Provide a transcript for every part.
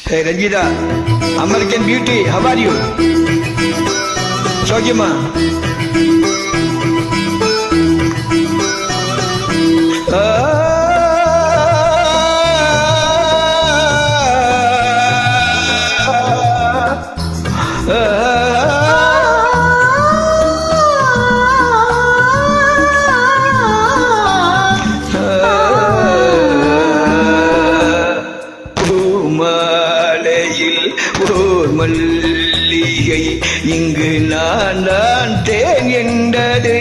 Hey Ranjita, American Beauty, how are you? Shogima. ஓர் மல்லிகை இங்கு நான் தேன் என்றது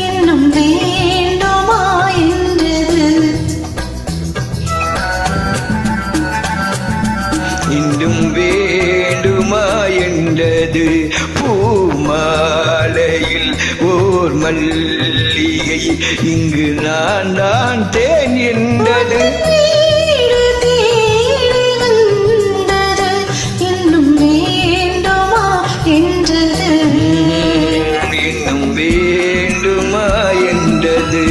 இன்னும் வேண்டுமா என்றது இன்னும் வேண்டுமா என்றது பூமாலையில் ஓர் மல்லிகை இங்கு நான் தேன் என்றது இன்னும் வேண்டுமா என்றது இன்னும் வேண்டுமா என்றது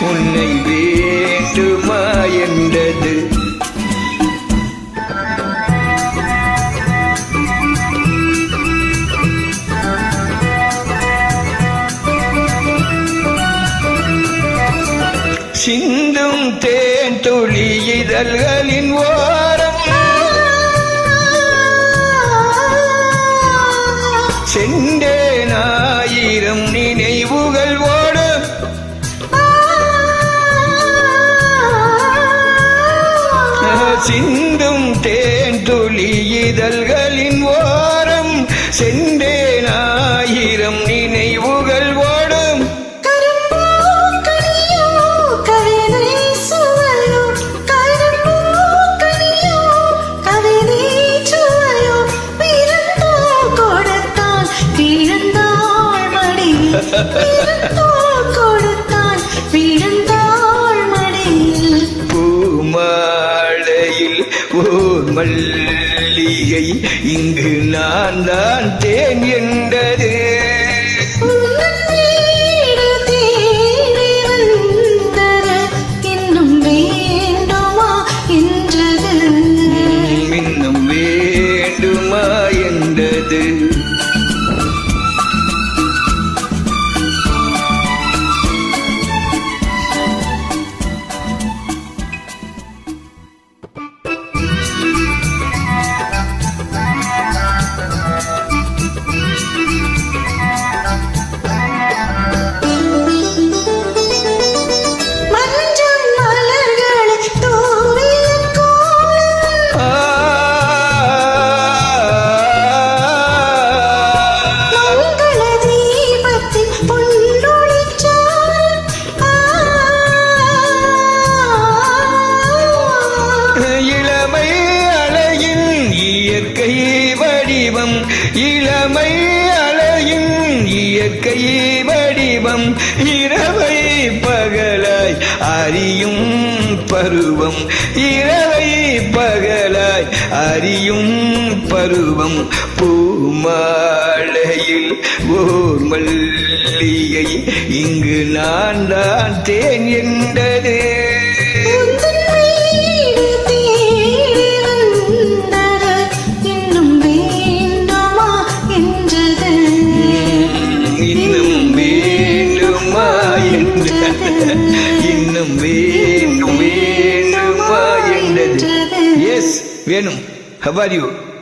உன்னை வேண்டுமா என்றது சிந்தும் தேன் துளி இதழ்களின் ஓரம் சென்றேன் ஆயிரம் நினைவுகள் ஓடும் சிந்தும் தேன் துளி இதழ்களின் ஓரம் சென்றேன் ஆயிரம் நினைவுகள் ஓடும் கொடுத்தான் விழுந்தாள் மடியில் பூமாலையில் ஓர் மல்லிகை இங்கு நான் தேன் என்றது இன்னும் வேண்டுமா என்றது இன்னும் வேண்டுமா என்றது இளமை அலையின் இயற்கை வடிவம் இரவை பகலாய் அறியும் பருவம் இரவை பகலாய் அறியும் பருவம் பூமாலையில் ஓர் மல்லிகை இங்கு நான் தேன் என்றது இன்னும் வேண்டுமா என்றது. Yes, வேணும். How are you?